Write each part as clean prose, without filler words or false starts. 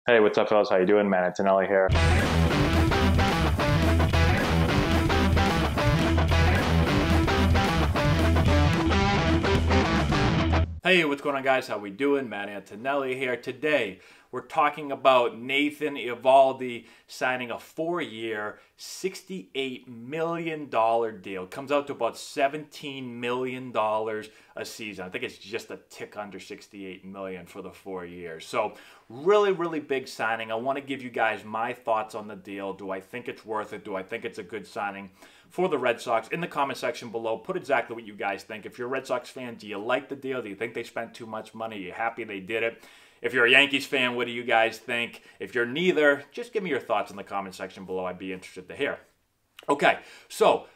Hey, what's up, fellas? How you doing? Man, Antonelli here. Hey, what's going on, guys? How we doing? Matt Antonelli here. Today, we're talking about Nathan Eovaldi signing a 4-year, $68 million deal. Comes out to about $17 million a season. I think it's just a tick under $68 million for the 4 years. So, really, really big signing. I want to give you guys my thoughts on the deal. Do I think it's worth it? Do I think it's a good signing for the Red Sox? In the comment section below, put exactly what you guys think. If you're a Red Sox fan, do you like the deal? Do you think they spent too much money? Are you happy they did it? If you're a Yankees fan, what do you guys think? If you're neither, just give me your thoughts in the comment section below. I'd be interested to hear. Okay, so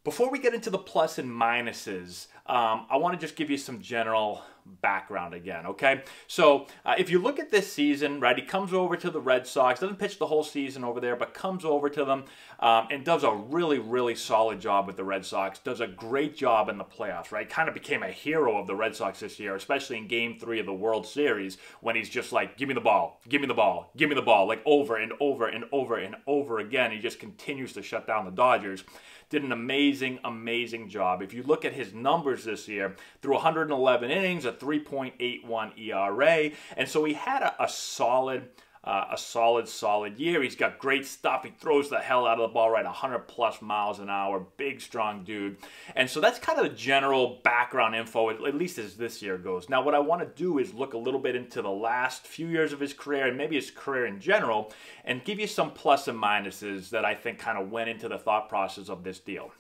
before we get into the plus and minuses, I want to just give you some general background again, okay? So if you look at this season, right, he comes over to the Red Sox, doesn't pitch the whole season over there, but comes over to them and does a really, really solid job with the Red Sox, does a great job in the playoffs, right? Kind of became a hero of the Red Sox this year, especially in Game 3 of the World Series, when he's just like, give me the ball, give me the ball, give me the ball, like over and over and over and over again. He just continues to shut down the Dodgers. Did an amazing, amazing job. If you look at his numbers this year, through 111 innings, a 3.81 ERA, and so he had a solid year. He's got great stuff. He throws the hell out of the ball, right? 100 plus miles an hour. Big, strong dude. And so that's kind of the general background info, at least as this year goes. Now, what I want to do is look a little bit into the last few years of his career and maybe his career in general and give you some plus and minuses that I think kind of went into the thought process of this deal.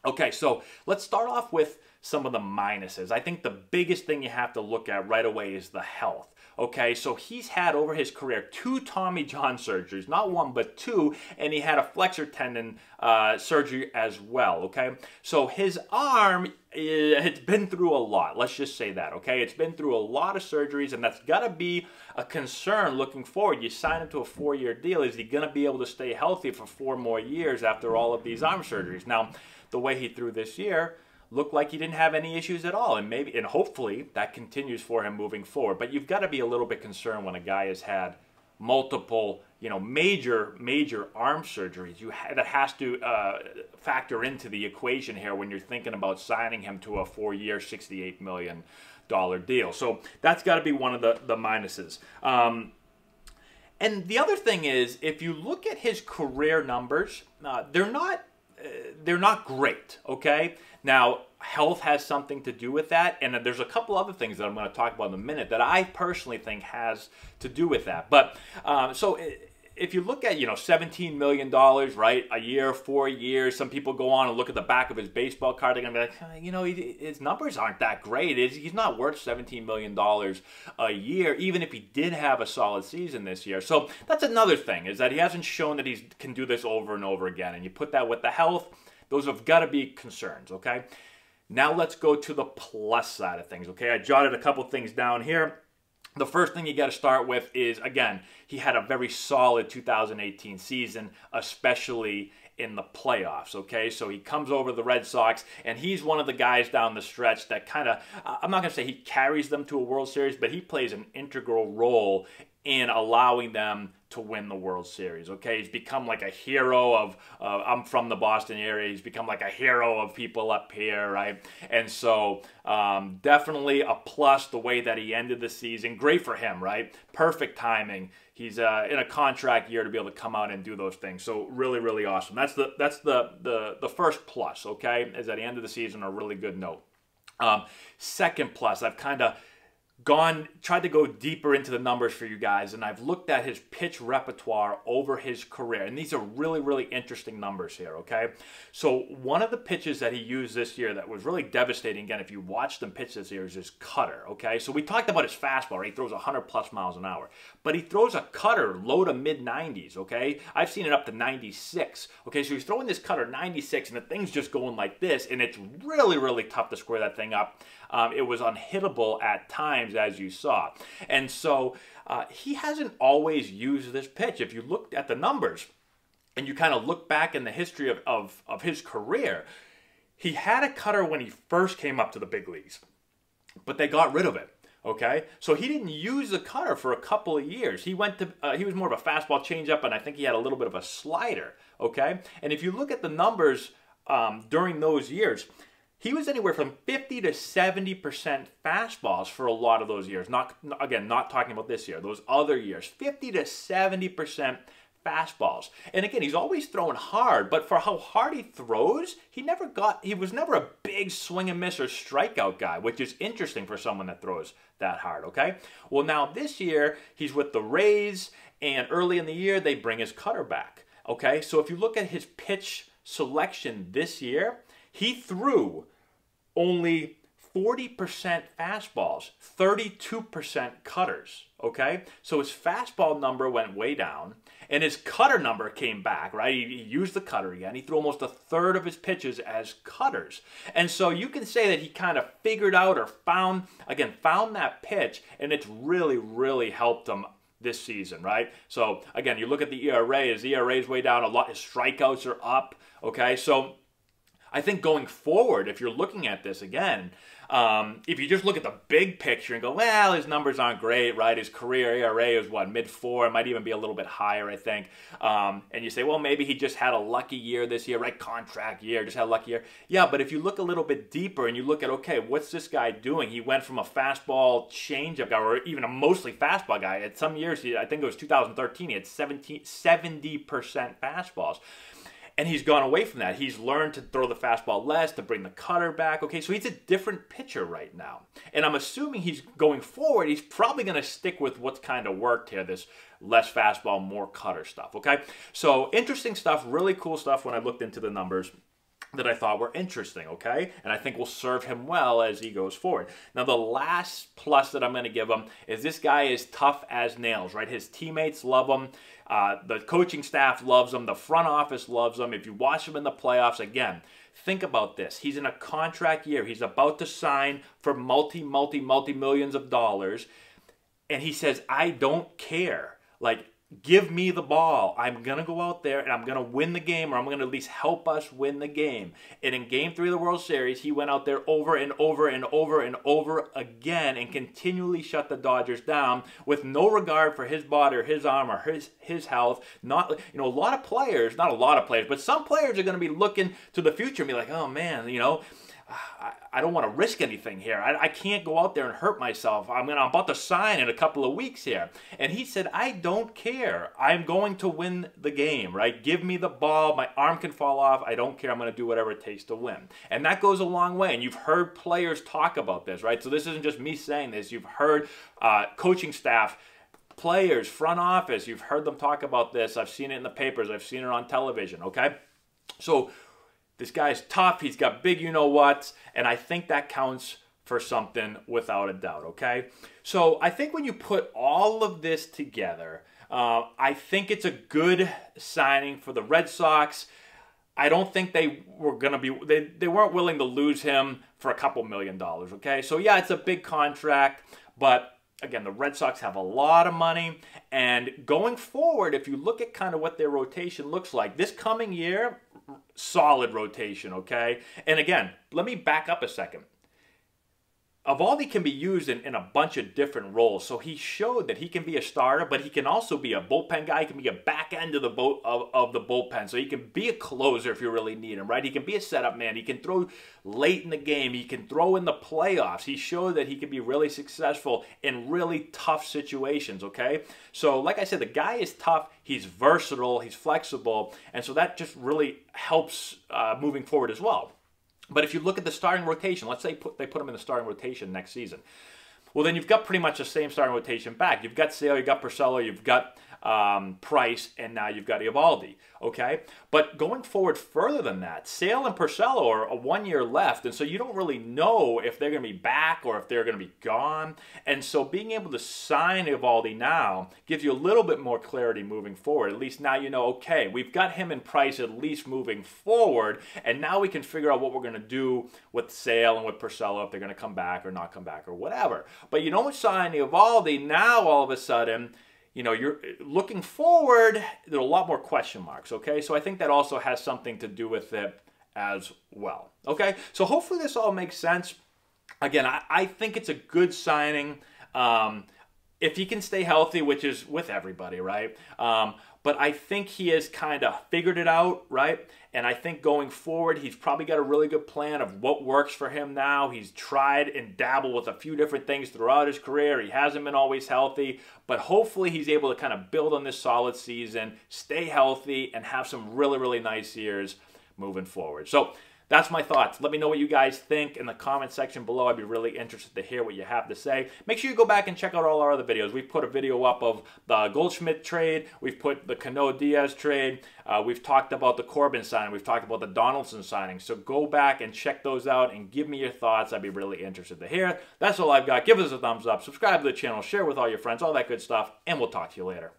Okay, so let's start off with some of the minuses. I think the biggest thing you have to look at right away is the health. Okay, so he's had over his career 2 Tommy John surgeries, not 1 but 2, and he had a flexor tendon surgery as well. Okay, so his arm, it's been through a lot. Let's just say that. Okay, it's been through a lot of surgeries, and that's got to be a concern looking forward. You sign him to a 4-year deal. Is he going to be able to stay healthy for 4 more years after all of these arm surgeries? Now, the way he threw this year looked like he didn't have any issues at all, and maybe and hopefully that continues for him moving forward. But you've got to be a little bit concerned when a guy has had multiple, major arm surgeries. That has to factor into the equation here when you're thinking about signing him to a 4-year, $68 million deal. So that's got to be one of the minuses. And the other thing is, if you look at his career numbers, they're not great, okay? Now, health has something to do with that, and there's a couple other things that I'm going to talk about in a minute that I personally think has to do with that. But, so if you look at, $17 million, right, a year, 4 years, some people go on and look at the back of his baseball card, they're going to be like, his numbers aren't that great. He's not worth $17 million a year, even if he did have a solid season this year. So that's another thing, is that he hasn't shown that he can do this over and over again. And you put that with the health, those have got to be concerns, okay? Now let's go to the plus side of things, okay? I jotted a couple things down here. The first thing you got to start with is, again, he had a very solid 2018 season, especially in the playoffs, okay? So he comes over to the Red Sox, and he's one of the guys down the stretch that kind of, I'm not going to say he carries them to a World Series, but he plays an integral role in allowing them to win the World Series, okay? He's become like a hero of, I'm from the Boston area, he's become like a hero of people up here, right? And so definitely a plus the way that he ended the season. Great for him, right? Perfect timing. He's in a contract year to be able to come out and do those things. So really, really awesome. That's the first plus, okay? Is at the end of the season a really good note. Second plus, I've kind of tried to go deeper into the numbers for you guys, and I've looked at his pitch repertoire over his career, and these are really, really interesting numbers here, okay? So one of the pitches that he used this year that was really devastating, again, if you watched him pitch this year, is his cutter, okay? So we talked about his fastball, right? He throws 100 plus miles an hour, but he throws a cutter low to mid 90s, okay? I've seen it up to 96, okay? So he's throwing this cutter 96, and the thing's just going like this, and it's really, really tough to square that thing up. It was unhittable at times, as you saw. And so he hasn't always used this pitch. If you looked at the numbers and you kind of look back in the history of his career, he had a cutter when he first came up to the big leagues, but they got rid of it. Okay, so he didn't use the cutter for a couple of years. He went to he was more of a fastball changeup, and I think he had a little bit of a slider. Okay, and if you look at the numbers during those years, he was anywhere from 50 to 70% fastballs for a lot of those years. Not again, not talking about this year. Those other years, 50 to 70% fastballs. And again, he's always throwing hard, but for how hard he throws, he was never a big swing and miss or strikeout guy, which is interesting for someone that throws that hard, okay? Well, now this year, he's with the Rays, and early in the year, they bring his cutter back, okay? So if you look at his pitch selection this year, he threw only 40% fastballs, 32% cutters, okay? So his fastball number went way down, and his cutter number came back, right? He used the cutter again. He threw almost a third of his pitches as cutters. And so you can say that he kind of figured out or found that pitch, and it's really, really helped him this season, right? So again, you look at the ERA, his ERA is way down a lot, his strikeouts are up, okay? So I think going forward, if you're looking at this again, if you just look at the big picture and go, well, his numbers aren't great, right? His career ERA is what, mid-4, it might even be a little bit higher, I think. And you say, well, maybe he just had a lucky year this year, right? Contract year, just had a lucky year. Yeah, but if you look a little bit deeper and you look at, okay, what's this guy doing? He went from a fastball changeup guy, or even a mostly fastball guy. At some years, I think it was 2013, he had 70% fastballs. And he's gone away from that. He's learned to throw the fastball less, to bring the cutter back. Okay, so he's a different pitcher right now. And I'm assuming he's going forward, he's probably going to stick with what's kind of worked here, this less fastball, more cutter stuff, okay? So interesting stuff, really cool stuff when I looked into the numbers that I thought were interesting, okay? And I think will serve him well as he goes forward. Now, the last plus that I'm going to give him is this guy is tough as nails, right? His teammates love him. The coaching staff loves him. The front office loves him. If you watch him in the playoffs, again, think about this. He's in a contract year. He's about to sign for multi-millions of dollars. And he says, I don't care. Like, give me the ball. I'm going to go out there and I'm going to win the game, or I'm going to at least help us win the game. And in Game 3 of the World Series, he went out there over and over and over and over again and continually shut the Dodgers down with no regard for his body or his arm or his health. Not, you know, a lot of players, not a lot of players, but some players are going to be looking to the future and be like, oh man, you know, I don't want to risk anything here. I can't go out there and hurt myself. I'm about to sign in a couple of weeks here. And he said, I don't care. I'm going to win the game, right? Give me the ball. My arm can fall off. I don't care. I'm going to do whatever it takes to win. And that goes a long way. And you've heard players talk about this, right? So this isn't just me saying this. You've heard coaching staff, players, front office. You've heard them talk about this. I've seen it in the papers. I've seen it on television, okay? So this guy's tough. He's got big you-know-whats, and I think that counts for something without a doubt, okay? So I think when you put all of this together, I think it's a good signing for the Red Sox. I don't think they were going to be, they weren't willing to lose him for a couple $1 million, okay? So yeah, it's a big contract, but again, the Red Sox have a lot of money, and going forward, if you look at kind of what their rotation looks like, this coming year, solid rotation, okay? And again, let me back up a second. Eovaldi can be used in a bunch of different roles. So he showed that he can be a starter, but he can also be a bullpen guy. He can be a back end of the bullpen. So he can be a closer if you really need him, right? He can be a setup man. He can throw late in the game. He can throw in the playoffs. He showed that he can be really successful in really tough situations, okay? So like I said, the guy is tough. He's versatile. He's flexible. And so that just really helps moving forward as well. But if you look at the starting rotation, let's say they put him in the starting rotation next season. Well, then you've got pretty much the same starting rotation back. You've got Sale, you've got Porcello, you've got Price, and now you've got Eovaldi, okay? But going forward further than that, Sale and Porcello are a 1 year left, and so you don't really know if they're going to be back or if they're going to be gone. And so being able to sign Eovaldi now gives you a little bit more clarity moving forward. At least now you know, okay, we've got him and Price at least moving forward, and now we can figure out what we're going to do with Sale and with Porcello, if they're going to come back or not come back or whatever. But you don't sign Eovaldi, now all of a sudden, you know, you're looking forward, there are a lot more question marks, okay? So I think that also has something to do with it as well, okay? So hopefully this all makes sense. Again, I think it's a good signing. If he can stay healthy, which is with everybody, right? But I think he has kind of figured it out, right? And I think going forward, he's probably got a really good plan of what works for him now. He's tried and dabbled with a few different things throughout his career. He hasn't been always healthy, but hopefully he's able to kind of build on this solid season, stay healthy, and have some really, really nice years moving forward. So that's my thoughts. Let me know what you guys think in the comment section below. I'd be really interested to hear what you have to say. Make sure you go back and check out all our other videos. We've put a video up of the Goldschmidt trade. We've put the Cano-Diaz trade. We've talked about the Corbin signing. We've talked about the Donaldson signing. So go back and check those out and give me your thoughts. I'd be really interested to hear. That's all I've got. Give us a thumbs up. Subscribe to the channel. Share with all your friends. All that good stuff. And we'll talk to you later.